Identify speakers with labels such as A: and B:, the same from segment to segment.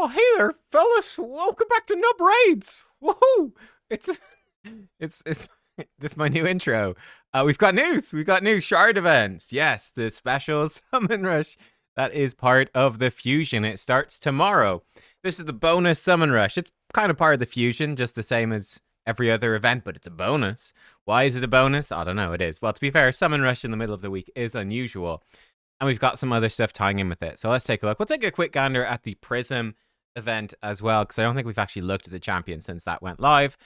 A: Oh, hey there, fellas! Welcome back to Nub Raids. Woohoo! It's it's this is my new intro. We've got news. We've got new shard events. Yes, the special summon rush that is part of the fusion. It starts tomorrow. This is the bonus summon rush. It's kind of part of the fusion, just the same as every other event, but it's a bonus. Why is it a bonus? I don't know. It is. Well, to be fair, summon rush in the middle of the week is unusual. And we've got some other stuff tying in with it. So let's take a look. We'll take a quick gander at the Prism event as well, because I don't think we've actually looked at the champion since that went live.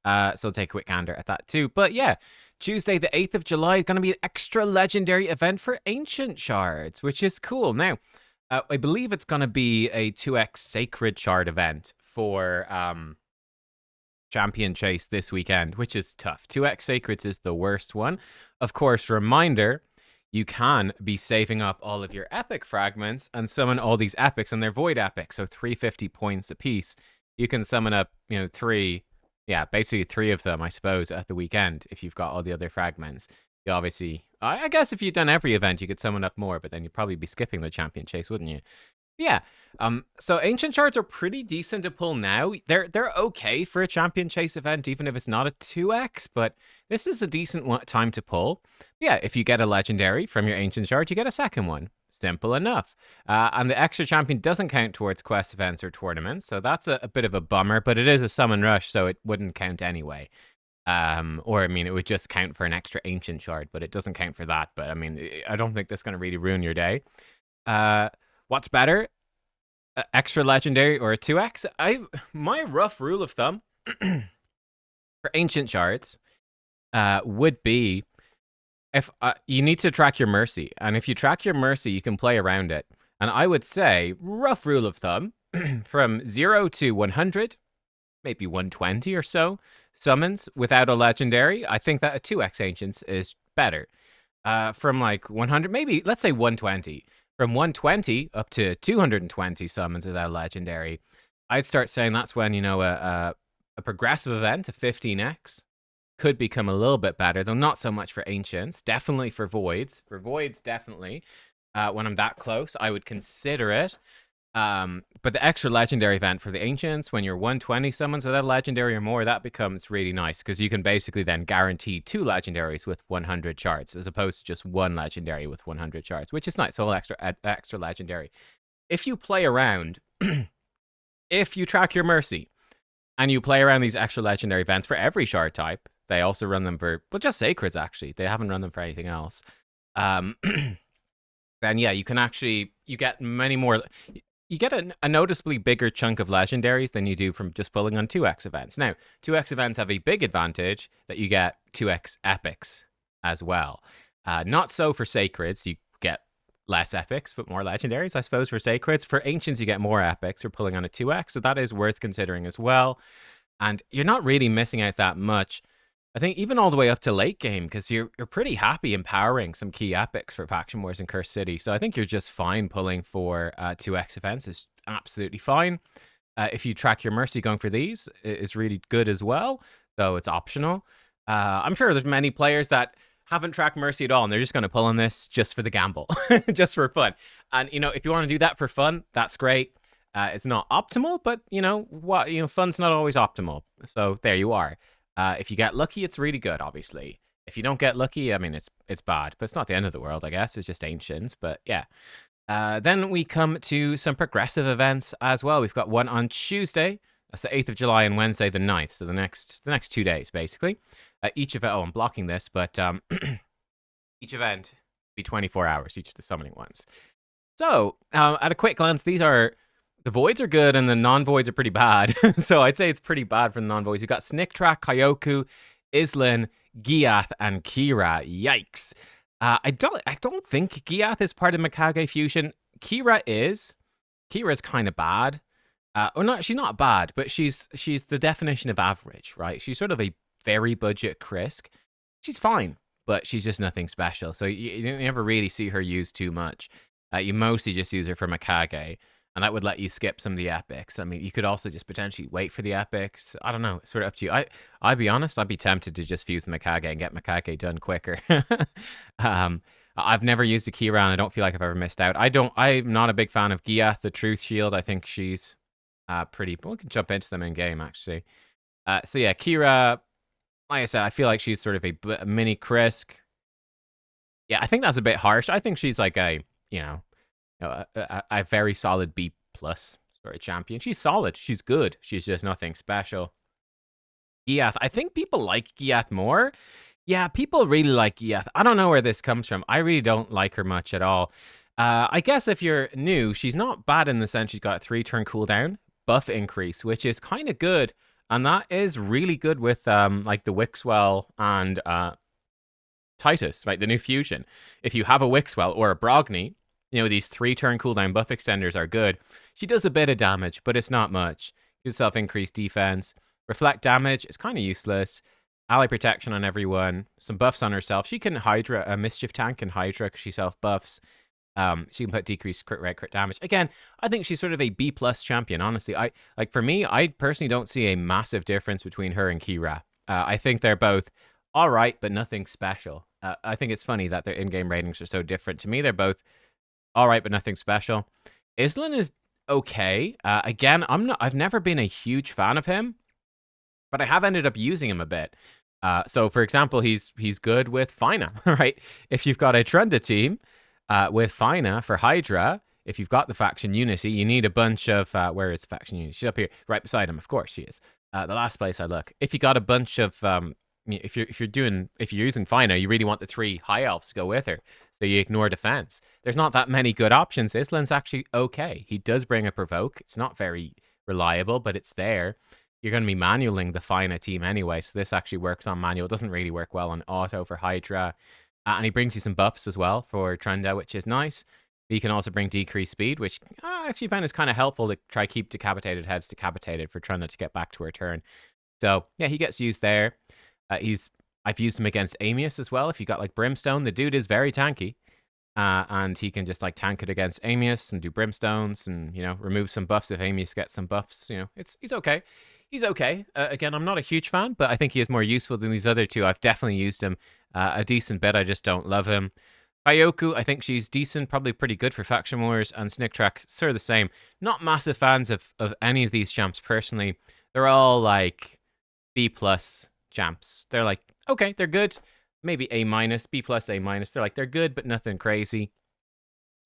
A: So we'll take a quick gander at that too. But yeah, Tuesday the 8th of July is going to be an extra legendary event for Ancient Shards, which is cool. Now, I believe it's going to be a 2x Sacred Shard event for Champion Chase this weekend, which is tough. 2x Sacreds is the worst one. Of course, reminder, you can be saving up all of your epic fragments and summon all these epics, and they're void epics, so 350 points a piece. You can summon up, basically three of them, I suppose, at the weekend if you've got all the other fragments. You obviously, I guess if you've done every event, you could summon up more, but then you'd probably be skipping the champion chase, wouldn't you? Yeah. So Ancient Shards are pretty decent to pull now. They're okay for a champion chase event, even if it's not a 2x, but this is a decent time to pull. Yeah, if you get a legendary from your Ancient Shard, you get a second one. Simple enough. And the extra champion doesn't count towards quest events or tournaments, so that's a bit of a bummer, but it is a summon rush, so it wouldn't count anyway. It would just count for an extra Ancient Shard, but it doesn't count for that. But I mean, I don't think that's going to really ruin your day. What's better, extra legendary or a 2x? My rough rule of thumb for Ancient Shards would be if you need to track your mercy, and if you track your mercy, you can play around it. And I would say, rough rule of thumb, from 0 to 100, maybe 120 or so summons without a legendary, I think that a 2x Ancients is better. From like 100, maybe, let's say 120. From 120 up to 220 summons without a legendary, I'd start saying that's when, a progressive event, a 15x, could become a little bit better, though not so much for Ancients. Definitely for Voids. For Voids, definitely. When I'm that close, I would consider it. But the extra legendary event for the Ancients, when you're 120 summons without a legendary or more, that becomes really nice, because you can basically then guarantee 2 legendaries with 100 shards, as opposed to just 1 legendary with 100 shards, which is nice. So extra legendary. If you play around, if you track your mercy, and you play around these extra legendary events for every shard type, they also run them for, well, just Sacreds, actually. They haven't run them for anything else. Then, yeah, you can actually, you get many more, you get a noticeably bigger chunk of legendaries than you do from just pulling on 2x events. Now, 2x events have a big advantage that you get 2x epics as well. Not so for Sacreds. You get less epics, but more legendaries, I suppose, for Sacreds. For Ancients, you get more epics for pulling on a 2x, so that is worth considering as well. And you're not really missing out that much, I think, even all the way up to late game, because you're pretty happy empowering some key epics for Faction Wars and Cursed City. So I think you're just fine pulling for 2x events. Is absolutely fine. If you track your mercy, going for these is really good as well, though it's optional. I'm sure there's many players that haven't tracked mercy at all, and they're just going to pull on this just for the gamble, just for fun. And, if you want to do that for fun, that's great. It's not optimal, but, fun's not always optimal. So there you are. If you get lucky, it's really good, obviously. If you don't get lucky, I mean, it's bad, but it's not the end of the world, I guess. It's just Ancients, but yeah. Then we come to some progressive events as well. We've got one on Tuesday. That's the 8th of July, and Wednesday the 9th. So the next 2 days, basically. Each event, I'm blocking this, but each event will be 24 hours, each of the summoning ones. So, at a quick glance, the Voids are good, and the non-Voids are pretty bad. So I'd say it's pretty bad for the non-Voids. You've got Snicktrack, Kyoku, Islin, Giath, and Kira. Yikes. I don't think Giath is part of Mikage Fusion. Kira is. Kira's kind of bad. She's not bad, but she's the definition of average, right? She's sort of a very budget Krisk. She's fine, but she's just nothing special. So you never really see her used too much. You mostly just use her for Mikage. And that would let you skip some of the epics. I mean, you could also just potentially wait for the epics. I don't know. It's sort of up to you. I'd be honest, I'd be tempted to just fuse the Mikage and get Mikage done quicker. I've never used a Kira, and I don't feel like I've ever missed out. I'm not a big fan of Giath, the Truth Shield. I think she's pretty. But we can jump into them in game actually. So yeah, Kira. Like I said, I feel like she's sort of a mini Krisk. Yeah, I think that's a bit harsh. I think she's like a very solid B plus sort of champion. She's solid. She's good. She's just nothing special. Giath. I think people like Giath more. Yeah, people really like Giath. I don't know where this comes from. I really don't like her much at all. I guess if you're new, she's not bad in the sense she's got a 3-turn cooldown, buff increase, which is kind of good. And that is really good with like the Wixwell and Titus, right? The new fusion. If you have a Wixwell or a Brogni, these 3-turn cooldown buff extenders are good. She does a bit of damage, but it's not much. Gives herself increased defense. Reflect damage is kind of useless. Ally protection on everyone. Some buffs on herself. She can Hydra, a mischief tank can Hydra because she self buffs. She can put decreased crit rate, crit damage. Again, I think she's sort of a B plus champion. Honestly, for me, I personally don't see a massive difference between her and Kira. I think they're both all right, but nothing special. I think it's funny that their in-game ratings are so different. To me, they're both all right, but nothing special. Islan is okay. Again, I've never been a huge fan of him, but I have ended up using him a bit. So, for example, he's good with Fina, right? If you've got a Trunda team with Fina for Hydra, if you've got the faction Unity, you need a bunch of where is faction Unity? She's up here, right beside him. Of course, she is. The last place I look. If you got a bunch of if you're using Fina, you really want the 3 high elves to go with her. So you ignore defense. There's not that many good options. Islan's actually okay. He does bring a provoke. It's not very reliable, but it's there. You're going to be manualing the Fina team anyway, so this actually works on manual. It doesn't really work well on auto for Hydra. And he brings you some buffs as well for Trunda, which is nice. He can also bring decreased speed, which I actually find is kind of helpful to try keep decapitated heads decapitated for Trunda to get back to her turn. So yeah, he gets used there. I've used him against Amius as well. If you got like Brimstone, the dude is very tanky. And he can just like tank it against Amius and do Brimstones and, remove some buffs if Amius gets some buffs. He's okay. He's okay. Again, I'm not a huge fan, but I think he is more useful than these other two. I've definitely used him a decent bit. I just don't love him. Kyoku, I think she's decent, probably pretty good for Faction Wars, and Snicktrack, sort of the same. Not massive fans of any of these champs personally. They're all like B plus champs. They're like, okay, they're good. Maybe A minus, B plus, A minus. They're good, but nothing crazy.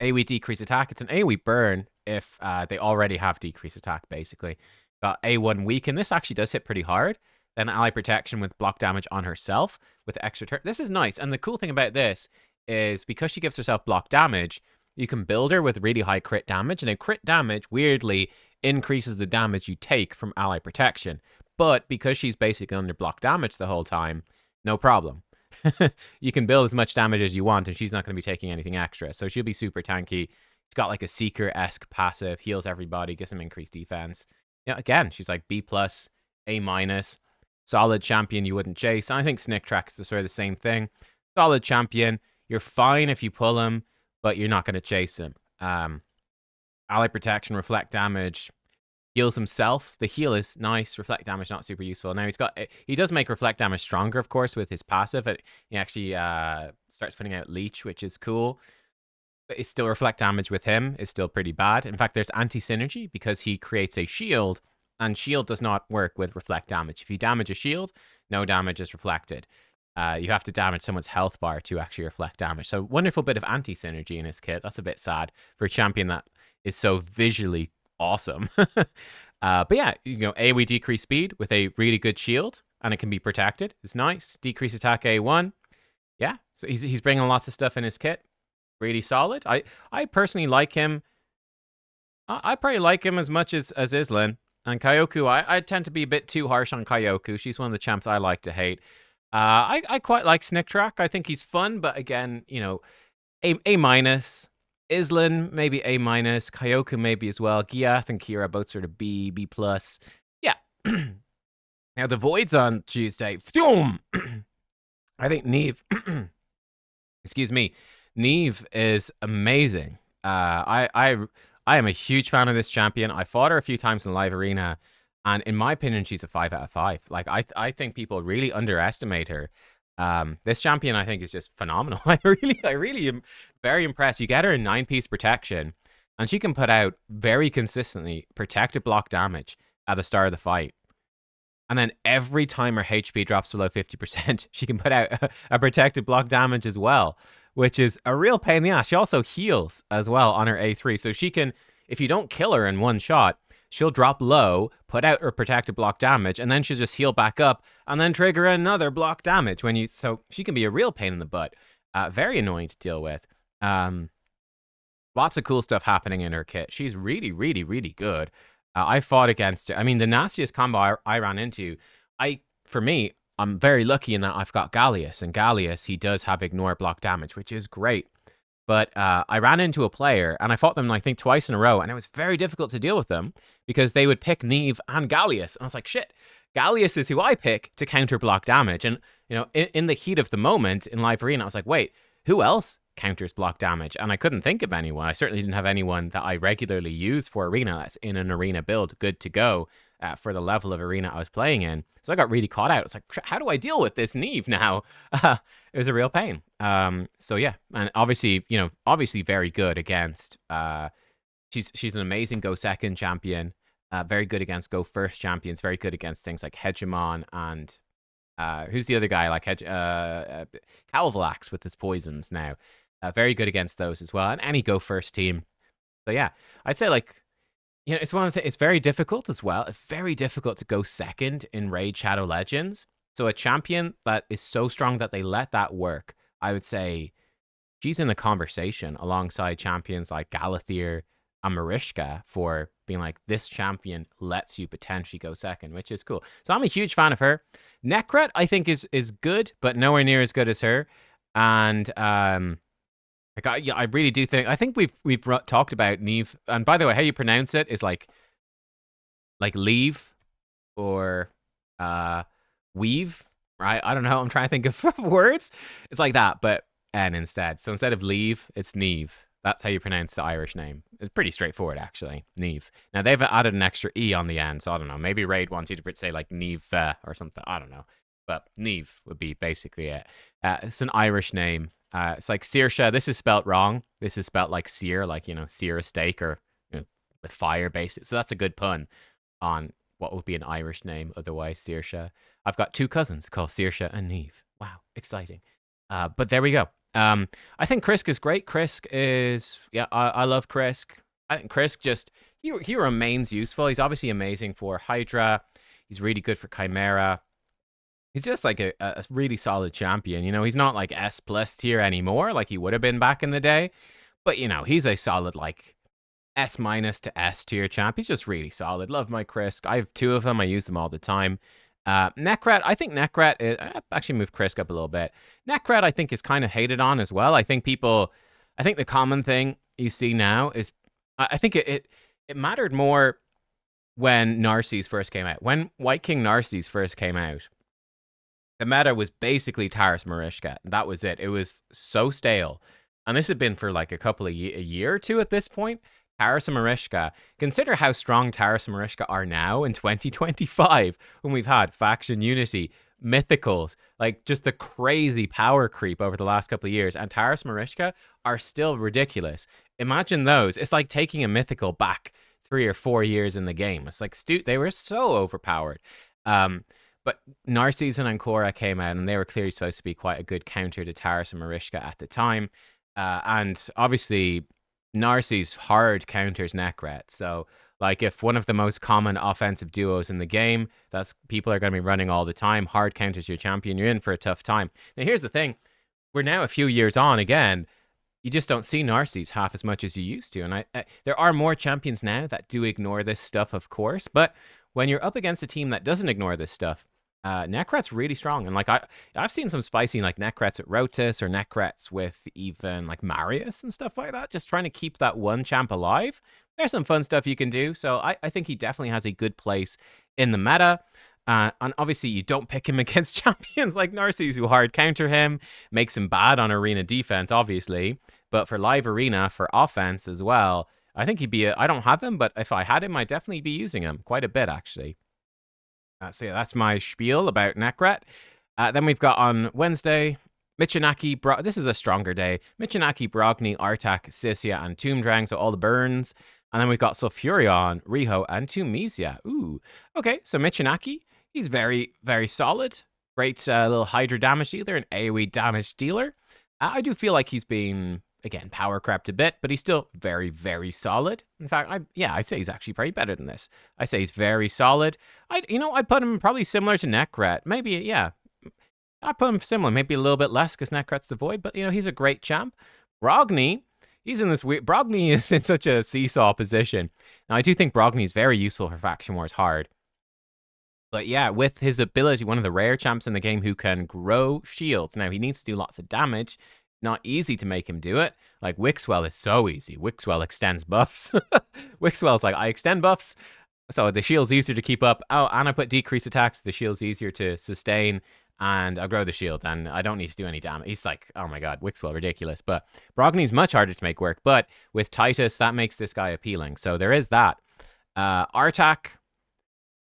A: AoE decrease attack. It's an AoE burn if they already have decreased attack, basically. Got A1 weaken. This actually does hit pretty hard. Then ally protection with block damage on herself with extra turn. This is nice. And the cool thing about this is because she gives herself block damage, you can build her with really high crit damage. And a crit damage, weirdly, increases the damage you take from ally protection. But because she's basically under block damage the whole time, no problem. You can build as much damage as you want, and she's not going to be taking anything extra. So she'll be super tanky. She's got like a Seeker-esque passive, heals everybody, gives them increased defense. Again, she's like B plus, A minus, solid champion you wouldn't chase. And I think Snicktrack is sort of the same thing. Solid champion. You're fine if you pull him, but you're not going to chase him. Ally protection, reflect damage, heals himself. The heal is nice. Reflect damage, not super useful. Now he does make reflect damage stronger, of course, with his passive. He actually starts putting out leech, which is cool. But it's still reflect damage with him is still pretty bad. In fact, there's anti-synergy because he creates a shield, and shield does not work with reflect damage. If you damage a shield, no damage is reflected. You have to damage someone's health bar to actually reflect damage. So wonderful bit of anti-synergy in his kit. That's a bit sad for a champion that is so visually awesome. But yeah, AoE decrease speed with a really good shield, and it can be protected. It's nice. Decrease attack A1. Yeah, so he's bringing lots of stuff in his kit. Really solid. I personally like him. I probably like him as much as Islan. And Kyoku, I tend to be a bit too harsh on Kyoku. She's one of the champs I like to hate. I quite like Snicktrack. I think he's fun, but again, A minus. Islan, maybe A minus. Kyoku, maybe as well. Giath and Kira, both sort of B plus. Yeah. Now, the Voids on Tuesday. I think Neve. Excuse me. Neve is amazing. I am a huge fan of this champion. I fought her a few times in live arena, and in my opinion, she's a 5 out of 5. Like I think people really underestimate her. This champion, I think, is just phenomenal. I really am very impressed. You get her in 9-piece protection, and she can put out very consistently protected block damage at the start of the fight. And then every time her HP drops below 50%, she can put out a protected block damage as well, which is a real pain in the ass. She also heals as well on her A3. So she can, if you don't kill her in one shot, she'll drop low, put out her protected block damage, and then she'll just heal back up and then trigger another block damage when you. So she can be a real pain in the butt. Very annoying to deal with. Lots of cool stuff happening in her kit. She's really, really, really good. I fought against her. I mean, the nastiest combo I ran into, for me, I'm very lucky in that I've got Gallius, and Gallius, he does have ignore block damage, which is great. But I ran into a player, and I fought them, I think, twice in a row, and it was very difficult to deal with them because they would pick Neve and Gallius. And I was like, shit, Gallius is who I pick to counter block damage. And, in the heat of the moment in Live Arena, I was like, wait, who else counters block damage? And I couldn't think of anyone. I certainly didn't have anyone that I regularly use for Arena that's in an Arena build, good to go for the level of Arena I was playing in. So I got really caught out. It's like, how do I deal with this Neve now? It was a real pain. So yeah, and obviously, very good against. She's an amazing go second champion. Very good against go first champions. Very good against things like Hegemon and who's the other guy like Calvalax with his poisons now. Very good against those as well, and any go first team. So yeah, I'd say it's one of the. It's very difficult as well. It's very difficult to go second in Raid Shadow Legends. So a champion that is so strong that they let that work, I would say she's in the conversation alongside champions like Galathier and Marishka for being like, this champion lets you potentially go second, which is cool. So I'm a huge fan of her. Necret, I think, is good, but nowhere near as good as her. And I really do think, I think we've talked about Neve. And by the way, how you pronounce it is like leave or weave, right? I don't know. I'm trying to think of words. It's like that, but N instead. So instead of leave, it's Neve. That's how you pronounce the Irish name. It's pretty straightforward, actually. Neve. Now, they've added an extra E on the end, so I don't know. Maybe Raid wants you to say, like, Neve or something. I don't know. But Neve would be basically it. It's an Irish name. It's like Saoirse. This is spelt wrong. This is spelt like sear, like, sear a steak or with fire, basically. So that's a good pun on what would be an Irish name otherwise, Saoirse. I've got two cousins called Saoirse and Neve. Wow, exciting. But there we go. I think Krisk is great. Krisk is, I love Krisk. I think Krisk just, he remains useful. He's obviously amazing for Hydra. He's really good for Chimera. He's just like a really solid champion. He's not like S+ tier anymore like he would have been back in the day. But, he's a solid like S- to S tier champ. He's just really solid. Love my Krisk. I have two of them. I use them all the time. Necret, I think Necret is, actually move Krisk up a little bit. Necret, I think, is kind of hated on as well. I think the common thing you see now is, I think it mattered more when Narses first came out. When White King Narses first came out, the meta was basically Taras Marishka. That was it. It was so stale. And this had been for like a year or two at this point. Taras and Marishka. Consider how strong Taras and Marishka are now in 2025 when we've had faction unity, mythicals, like just the crazy power creep over the last couple of years. And Taras and Marishka are still ridiculous. Imagine those. It's like taking a mythical back 3 or 4 years in the game. It's like, they were so overpowered. But Narses and Ancora came out and they were clearly supposed to be quite a good counter to Taras and Marishka at the time. And obviously, Narses hard counters Necret. So, like, if one of the most common offensive duos in the game, that's people are going to be running all the time, hard counters your champion, you're in for a tough time. Now, here's the thing. We're now a few years on again. You just don't see Narses half as much as you used to. And there are more champions now that do ignore this stuff, of course. But when you're up against a team that doesn't ignore this stuff, Necret's really strong. And like I've seen some spicy like Necrets at Rotus or Necrets with even like Marius and stuff like that, just trying to keep that one champ alive. There's some fun stuff you can do. So I think he definitely has a good place in the meta. And obviously you don't pick him against champions like Narses who hard counter him, makes him bad on arena defense, obviously. But for live arena, for offense as well, I think he'd be I don't have him, but if I had him, I'd definitely be using him quite a bit, actually. So yeah, that's my spiel about Necret. Then we've got on Wednesday, Michinaki, this is a stronger day. Michinaki, Brogni, Artak, Sisia, and Toomdrang, so all the burns. And then we've got Sulfurion, Riho, and Tumisia. Ooh. Okay, so Michinaki, he's very, very solid. Great little Hydra damage dealer and AoE damage dealer. I do feel like he's been, again, power crept a bit, but he's still very, very solid. In fact, I'd say he's actually probably better than this. I say he's very solid. I'd put him probably similar to Nekret. Maybe, yeah, I put him similar, maybe a little bit less because Nekret's the Void, but he's a great champ. Brogni, he's in this weird. Brogni is in such a seesaw position. Now, I do think Brogni is very useful for Faction Wars Hard. But yeah, with his ability, one of the rare champs in the game who can grow shields. Now, he needs to do lots of damage. Not easy to make him do it. Like, Wixwell is so easy. Wixwell extends buffs. Wixwell's like, I extend buffs, so the shield's easier to keep up. Oh, and I put decrease attacks. The shield's easier to sustain. And I'll grow the shield, and I don't need to do any damage. He's like, oh my god, Wixwell, ridiculous. But Brogni's much harder to make work. But with Titus, that makes this guy appealing. So there is that. Artak,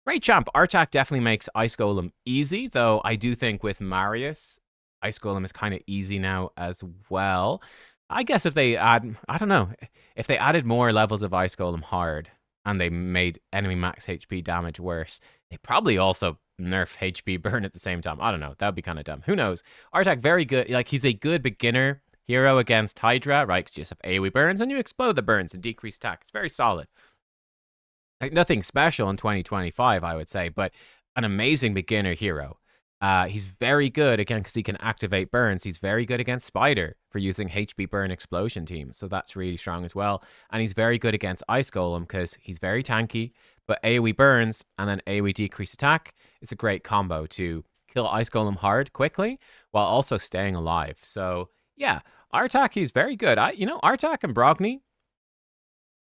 A: great champ. Artak definitely makes Ice Golem easy, though I do think with Marius, Ice Golem is kind of easy now as well. I guess if they add, I don't know, if they added more levels of Ice Golem hard and they made enemy max HP damage worse, they probably also nerf HP burn at the same time. I don't know. That would be kind of dumb. Who knows? Artak, very good. Like, he's a good beginner hero against Hydra, right? Because you just have AoE burns and you explode the burns and decrease attack. It's very solid. Like, nothing special in 2025, I would say, but an amazing beginner hero. He's very good, again, because he can activate burns. He's very good against Spider for using HP burn explosion teams, so that's really strong as well. And he's very good against Ice Golem because he's very tanky, but AoE burns and then AoE decrease attack is a great combo to kill Ice Golem hard quickly while also staying alive. So yeah, Artak, he's very good. Artak and Brogni,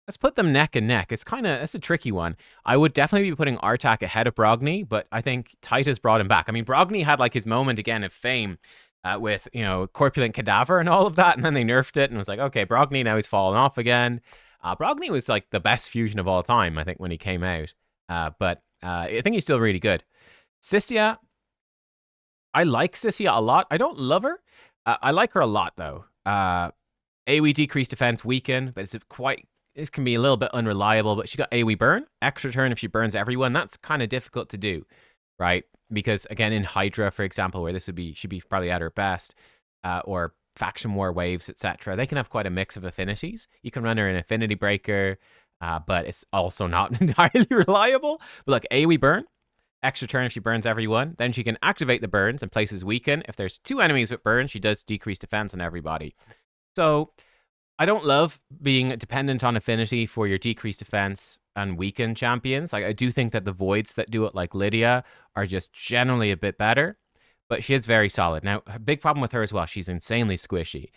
A: let's put them neck and neck. That's a tricky one. I would definitely be putting Artak ahead of Brogni, but I think Titus brought him back. I mean, Brogni had like his moment again of fame with, Corpulent Cadaver and all of that, and then they nerfed it and was like, okay, Brogni, now he's fallen off again. Brogni was like the best fusion of all time, I think, when he came out. But I think he's still really good. Sisia, I like Sisia a lot. I don't love her. I like her a lot, though. AoE decrease defense weaken, but this can be a little bit unreliable, but she got AoE burn, extra turn if she burns everyone. That's kind of difficult to do, right? Because again, in Hydra, for example, where she'd be probably at her best, or faction war waves, etc., they can have quite a mix of affinities. You can run her in Affinity Breaker, but it's also not entirely reliable. But look, AoE burn, extra turn if she burns everyone. Then she can activate the burns and places weaken. If there's 2 enemies with burns, she does decrease defense on everybody. So I don't love being dependent on affinity for your decreased defense and weaken champions. Like, I do think that the voids that do it, like Lydia, are just generally a bit better, but she is very solid. Now, a big problem with her as well, she's insanely squishy,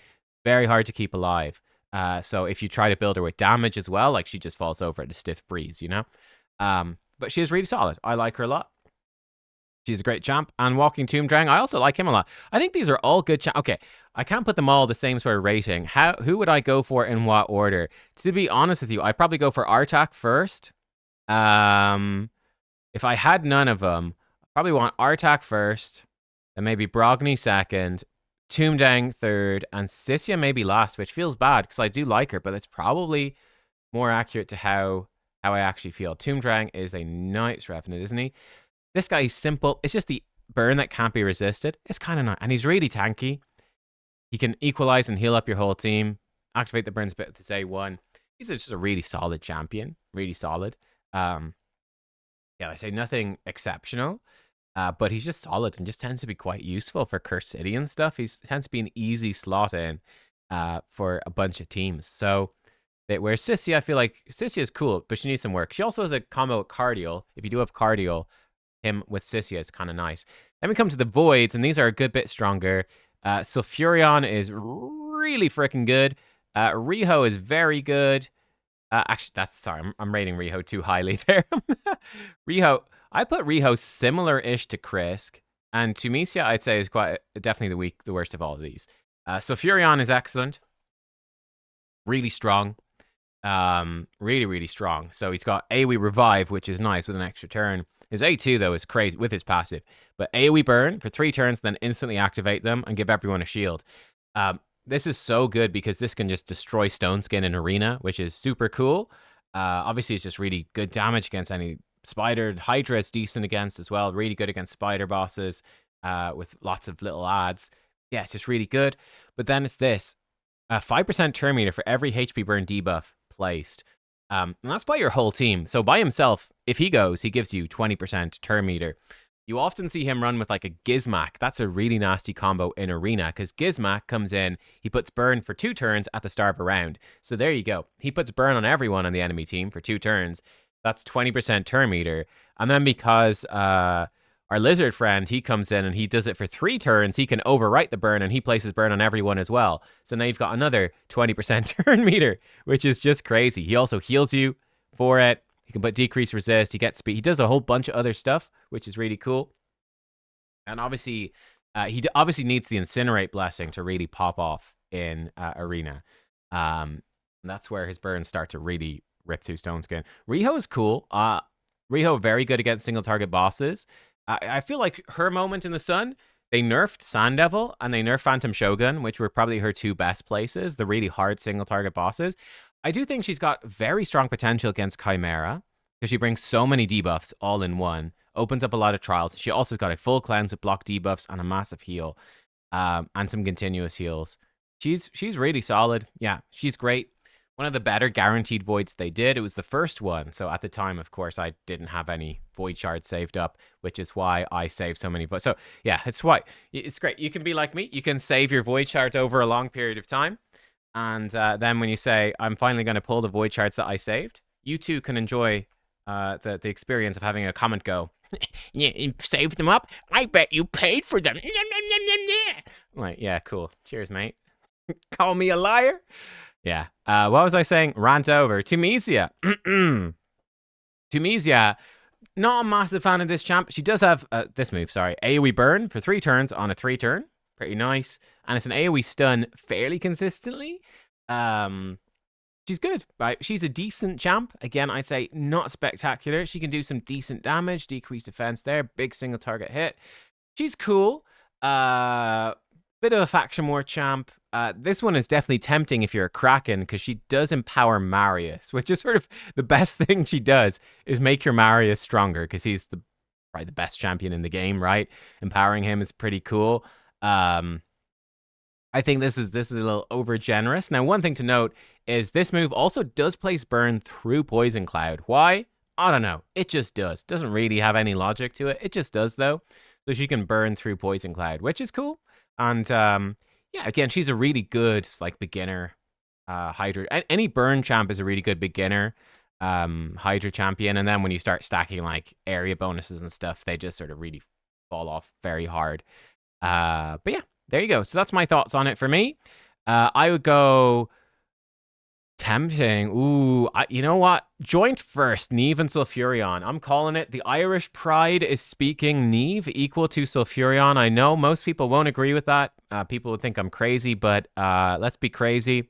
A: very hard to keep alive. So if you try to build her with damage as well, like, she just falls over at a stiff breeze, But she is really solid. I like her a lot. She's a great champ. And Walking Toomdrang, I also like him a lot. I think these are all good champs. Okay, I can't put them all the same sort of rating. Who would I go for in what order? To be honest with you, I'd probably go for Artak first. If I had none of them, I probably want Artak first, then maybe Brogni second, Toomdrang third, and Sisia maybe last, which feels bad because I do like her, but it's probably more accurate to how I actually feel. Toomdrang is a nice revenant, isn't he? This guy is simple. It's just the burn that can't be resisted. It's kind of nice. And he's really tanky. He can equalize and heal up your whole team. Activate the burns bit with his A1. He's just a really solid champion. Really solid. I say nothing exceptional. But he's just solid and just tends to be quite useful for Curse City and stuff. He tends to be an easy slot in for a bunch of teams. So, whereas Sisia, I feel like Sisia is cool, but she needs some work. She also has a combo with Cardial. If you do have Cardial, him with Sisia is kind of nice. Then we come to the Voids, and these are a good bit stronger. Sulfurion is really freaking good. Riho is very good. Actually, I'm rating Riho too highly there. Riho, I put Riho similar-ish to Krisk, and Tumisia, I'd say, is definitely the worst of all of these. Sulfurion is excellent. Really strong. Really, really strong. So he's got AoE Revive, which is nice with an extra turn. His A2, though, is crazy with his passive. But AoE burn for 3 turns, then instantly activate them and give everyone a shield. This is so good because this can just destroy Stone Skin in Arena, which is super cool. Obviously, it's just really good damage against any Spider. Hydra is decent against as well. Really good against Spider bosses with lots of little adds. Yeah, it's just really good. But then it's this. 5% turn meter for every HP burn debuff placed. And that's by your whole team. So by himself, if he goes, he gives you 20% turn meter. You often see him run with like a Gizmak. That's a really nasty combo in Arena because Gizmak comes in, he puts burn for 2 turns at the start of a round. So there you go. He puts burn on everyone on the enemy team for 2 turns. That's 20% turn meter. And then because our lizard friend, he comes in and he does it for 3 turns, he can overwrite the burn and he places burn on everyone as well. So now you've got another 20% turn meter, which is just crazy. He also heals you for it. He can put decrease resist. He gets speed. He does a whole bunch of other stuff, which is really cool. And obviously, he obviously needs the incinerate blessing to really pop off in Arena. That's where his burns start to really rip through Stone Skin. Riho is cool. Riho very good against single target bosses. I feel like her moment in the sun, they nerfed Sand Devil and they nerfed Phantom Shogun, which were probably her 2 best places, the really hard single target bosses. I do think she's got very strong potential against Chimera because she brings so many debuffs all in one, opens up a lot of trials. She also got a full cleanse with block debuffs and a massive heal, and some continuous heals. She's really solid. Yeah, she's great. One of the better guaranteed voids they did. It was the first one. So at the time, of course, I didn't have any void shards saved up, which is why I saved so many voids. So yeah, it's great. You can be like me. You can save your void shards over a long period of time. And then when you say, I'm finally going to pull the void shards that I saved, you too can enjoy the experience of having a comment go, yeah, you saved them up? I bet you paid for them. Like, yeah, cool. Cheers, mate. Call me a liar? Yeah. What was I saying? Rant over. Tunisia. Tunisia, not a massive fan of this champ. She does have this move, sorry. AoE burn for 3 turns on a 3 turn. Pretty nice. And it's an AoE stun fairly consistently. She's good, right? She's a decent champ. Again, I'd say not spectacular. She can do some decent damage, decreased defense there, big single target hit. She's cool. Bit of a faction war champ. This one is definitely tempting if you're a Kraken because she does empower Marius, which is sort of the best thing she does is make your Marius stronger because he's probably the best champion in the game, right? Empowering him is pretty cool. I think this is a little over generous. Now, one thing to note is this move also does place burn through Poison Cloud. Why? I don't know. It just does. Doesn't really have any logic to it. It just does though. So she can burn through Poison Cloud, which is cool. And yeah, again, she's a really good like beginner Hydra. Any burn champ is a really good beginner Hydra champion. And then when you start stacking like area bonuses and stuff, they just sort of really fall off very hard. But yeah, there you go. So that's my thoughts on it for me. I would go tempting. Ooh, you know what? Joint first, Neve and Sulfurion. I'm calling it. The Irish pride is speaking. Neve equal to Sulfurion. I know most people won't agree with that. People would think I'm crazy, but let's be crazy.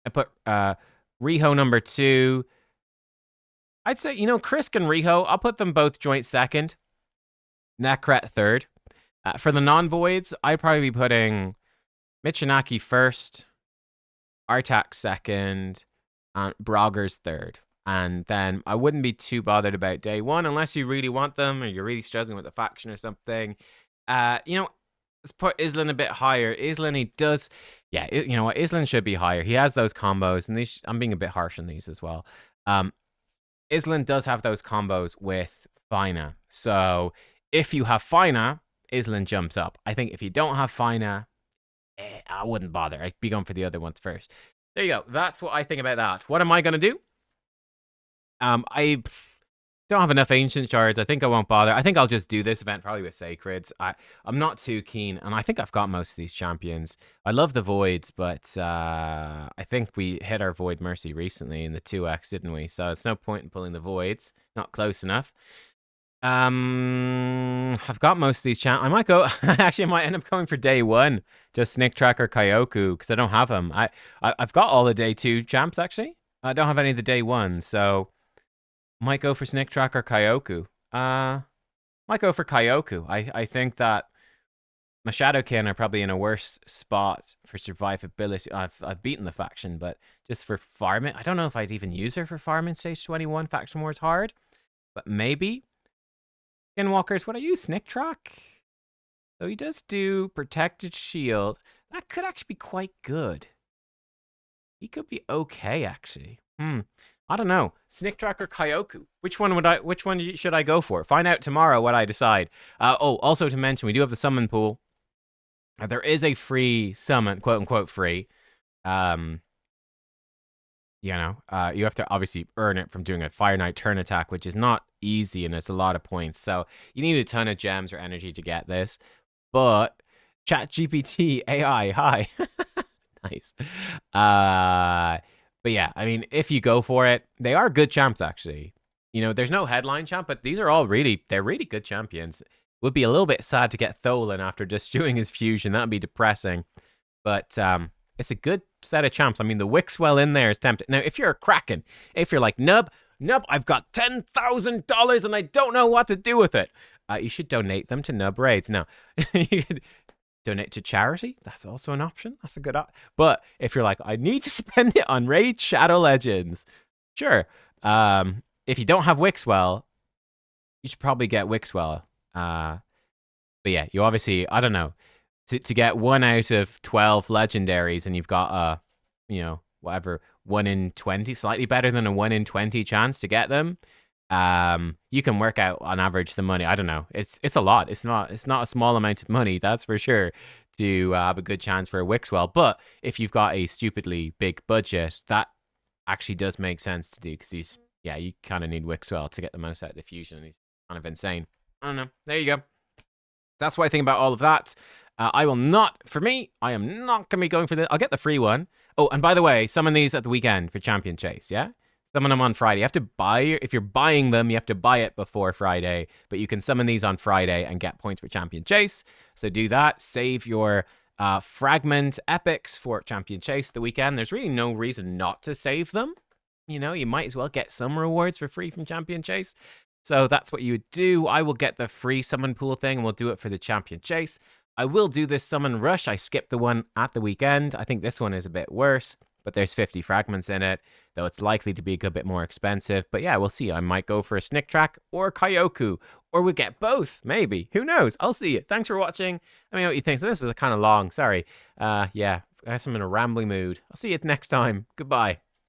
A: I put Riho number 2. I'd say, Krisk and Riho, I'll put them both joint second. Nekret third. For the non-voids, I'd probably be putting Michinaki first, Artak second, and Broggers third. And then I wouldn't be too bothered about day 1 unless you really want them or you're really struggling with a faction or something. Let's put Islan a bit higher. Islan, he does... Yeah, you know what? Islan should be higher. He has those combos, and I'm being a bit harsh on these as well. Islan does have those combos with Fina. So if you have Fina, Islan jumps up. I think if you don't have Fina, I wouldn't bother. I'd be going for the other ones first. There you go. That's what I think about that. What am I going to do? I don't have enough ancient shards. I think I won't bother. I think I'll just do this event probably with sacreds. I'm not too keen, and I think I've got most of these champions. I love the voids, but I think we hit our void mercy recently in the 2x, didn't we? So it's no point in pulling the voids. Not close enough. I've got most of these champs. I might go. Actually, I might end up going for day 1, just Snick Tracker Kyoku because I don't have them. I've got all the day 2 champs actually. I don't have any of the day 1, so might go for Snick Tracker Kyoku. Might go for Kyoku. I think that my Shadowkin are probably in a worse spot for survivability. I've beaten the faction, but just for farming, I don't know if I'd even use her for farming stage 21. Faction War's hard, but maybe. Skinwalkers, would I use Snick Track? So he does do Protected Shield. That could actually be quite good. He could be okay, actually. I don't know. Snick Track or Kyoku? Which one should I go for? Find out tomorrow what I decide. Also to mention, we do have the summon pool. There is a free summon, quote unquote free. You have to obviously earn it from doing a Fire Knight turn attack, which is not easy and it's a lot of points. So you need a ton of gems or energy to get this. But ChatGPT AI, hi. Nice. But yeah, I mean, if you go for it, they are good champs actually. There's no headline champ, but these are all they're really good champions. Would be a little bit sad to get Tholen after just doing his fusion. That'd be depressing. But it's a good set of champs. I mean, the Wixwell in there is tempting. Now, if you're a Kraken, if you're like, Nub, I've got $10,000 and I don't know what to do with it. You should donate them to Nub Raids. Now, you could donate to charity. That's also an option. That's a good option. But if you're like, I need to spend it on Raid Shadow Legends, sure. If you don't have Wixwell, you should probably get Wixwell. But yeah, you obviously, I don't know, to get 1 out of 12 legendaries and you've got whatever, 1 in 20, slightly better than a 1 in 20 chance to get them. You can work out on average the money. I don't know. It's a lot. It's not a small amount of money, that's for sure, to have a good chance for a Wixwell. But if you've got a stupidly big budget, that actually does make sense to do, because you kind of need Wixwell to get the most out of the fusion. He's kind of insane. I don't know. There you go. That's what I think about all of that. I am not going to be going for this. I'll get the free one. Oh, and by the way, summon these at the weekend for Champion Chase, yeah? Summon them on Friday. You have to if you're buying them, you have to buy it before Friday, but you can summon these on Friday and get points for Champion Chase. So do that. Save your fragment epics for Champion Chase the weekend. There's really no reason not to save them. You might as well get some rewards for free from Champion Chase. So that's what you would do. I will get the free summon pool thing and we'll do it for the Champion Chase. I will do this summon rush. I skipped the one at the weekend. I think this one is a bit worse, but there's 50 fragments in it, though it's likely to be a good bit more expensive. But yeah, we'll see. I might go for a Snick Track or Kyoku, or we'll get both, maybe. Who knows? I'll see you. Thanks for watching. Let me know what you think. So this is kind of long. Sorry. Yeah, I guess I'm in a rambling mood. I'll see you next time. Goodbye.